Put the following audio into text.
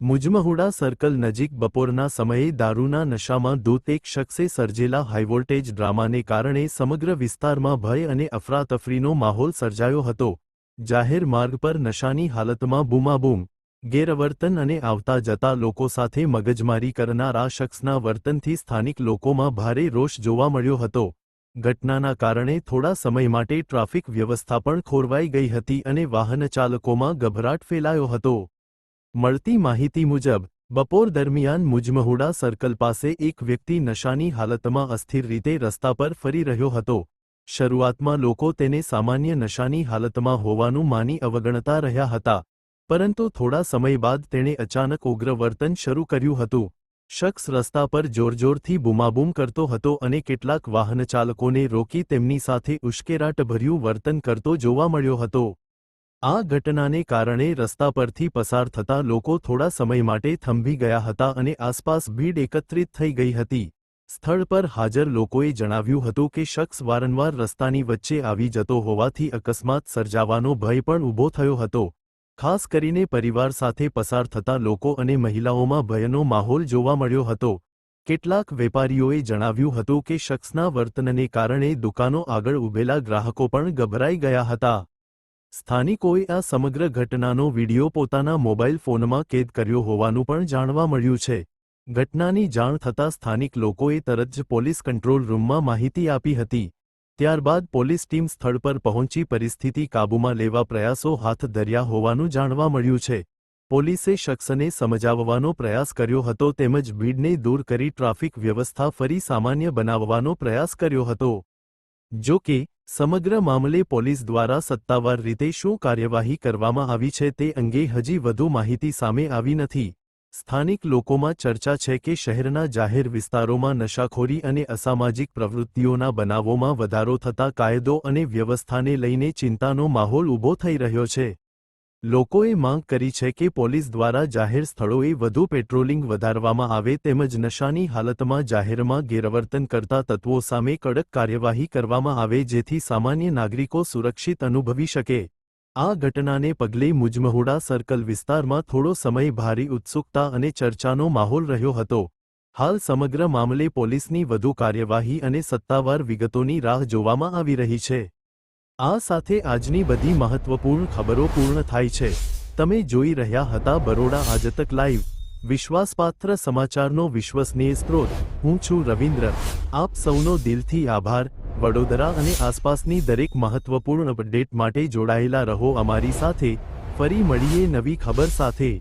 Mujmahuda circle નજીક બપોરના સમયે દારૂના નશામાં ધૂત એક શખ્સે સર્જેલા હાઈવોલ્ટેજ ડ્રામાને કારણે સમગ્ર વિસ્તારમાં ભય અને અફરાતફરીનો માહોલ સર્જાયો હતો। જાહેર માર્ગ પર નશાની હાલતમાં બૂમાબૂમ, ગેરવર્તન અને આવતા જતા લોકો સાથે મગજમારી કરનાર આ શખ્સના વર્તનથી સ્થાનિક લોકોમાં ભારે રોષ જોવા મળ્યો હતો। ઘટનાના કારણે થોડા સમય માટે ટ્રાફિક વ્યવસ્થા પણ ખોરવાઈ ગઈ હતી અને વાહનચાલકોમાં ગભરાટ ફેલાયો હતો। મળતી માહિતી મુજબ બપોર દરમિયાન મુજમહુડા સર્કલ પાસે એક વ્યક્તિ નશાની હાલતમાં અસ્થિર રીતે રસ્તા પર ફરી રહ્યો હતો। શરૂઆતમાં લોકો તેને સામાન્ય નશાની હાલતમાં હોવાનું માની અવગણતા રહ્યા હતા, પરંતુ થોડા સમય બાદ તેણે અચાનક ઉગ્ર વર્તન શરૂ કર્યું હતું। શખ્સ રસ્તા પર જોરજોરથી બૂમાબૂમ કરતો હતો અને કેટલાક વાહનચાલકોને રોકી તેમની સાથે ઉશ્કેરાટભર્યું વર્તન કરતો જોવા મળ્યો હતો। આ ઘટનાને કારણે રસ્તા પરથી પસાર થતા લોકો થોડા સમય માટે થંભી ગયા હતા અને આસપાસ ભીડ એકત્રિત થઈ ગઈ હતી। સ્થળ પર હાજર લોકોએ જણાવ્યું હતું કે શખ્સ વારંવાર રસ્તાની વચ્ચે આવી જતો હોવાથી અકસ્માત સર્જાવાનો ભય પણ ઊભો થયો હતો। ખાસ કરીને પરિવાર સાથે પસાર થતા લોકો અને મહિલાઓમાં ભયનો માહોલ જોવા મળ્યો હતો। કેટલાક વેપારીઓએ જણાવ્યું હતું કે શખ્સના વર્તનને કારણે દુકાનો આગળ ઊભેલા ગ્રાહકો પણ ગભરાઈ ગયા હતા। સ્થાનિકોએ આ સમગ્ર ઘટનાનો વિડીયો પોતાના મોબાઈલ ફોનમાં કેદ કર્યો હોવાનું પણ જાણવા મળ્યું છે। ઘટનાની જાણ થતાં સ્થાનિક લોકોએ તરત જ પોલીસ કંટ્રોલ રૂમમાં માહિતી આપી હતી। ત્યારબાદ પોલીસ ટીમ સ્થળ પર પહોંચી પરિસ્થિતિ કાબૂમાં લેવા પ્રયાસો હાથ ધર્યા હોવાનું જાણવા મળ્યું છે। પોલીસે શખ્સને સમજાવવાનો પ્રયાસ કર્યો હતો તેમજ ભીડને દૂર કરી ટ્રાફિક વ્યવસ્થા ફરી સામાન્ય બનાવવાનો પ્રયાસ કર્યો હતો। જો કે સમગ્ર મામલે પોલીસ દ્વારા સત્તાવાર રીતે શું કાર્યવાહી કરવામાં આવી છે તે અંગે હજી વધુ માહિતી સામે આવી નથી। સ્થાનિક લોકોમાં ચર્ચા છે કે શહેરના જાહેર વિસ્તારોમાં નશાખોરી અને અસામાજિક પ્રવૃત્તિઓના બનાવોમાં વધારો થતાં કાયદો અને વ્યવસ્થાને લઈને ચિંતાનો માહોલ ઊભો થઈ રહ્યો છે। લોકોએ માંગ કરી છે કે પોલીસ દ્વારા જાહેર સ્થળોએ વધુ પેટ્રોલિંગ વધારવામાં આવે તેમજ નશાની હાલતમાં જાહેરમાં ગેરવર્તન કરતા તત્વો સામે કડક કાર્યવાહી કરવામાં આવે જેથી સામાન્ય નાગરિકો સુરક્ષિત અનુભવી શકે। આ ઘટનાને પગલે મુજમહુડા સર્કલ વિસ્તારમાં થોડો સમય ભારે ઉત્સુકતા અને ચર્ચાનો માહોલ રહ્યો હતો। હાલ સમગ્ર મામલે પોલીસની વધુ કાર્યવાહી અને સત્તાવાર વિગતોની રાહ જોવામાં આવી રહી છે। આ સાથે આજની બધી મહત્વપૂર્ણ ખબરો પૂર્ણ થાય છે। તમે જોઈ રહ્યા હતા બરોડા આજતક લાઈવ, વિશ્વાસપાત્ર સમાચારનો વિશ્વસનીય સ્ત્રોત। હું છું રવિન્દ્ર। આપ સૌનો દિલથી આભાર। વડોદરા અને આસપાસની દરેક મહત્વપૂર્ણ અપડેટ માટે જોડાયેલા રહો અમારી સાથે। ફરી મળીએ નવી ખબર સાથે।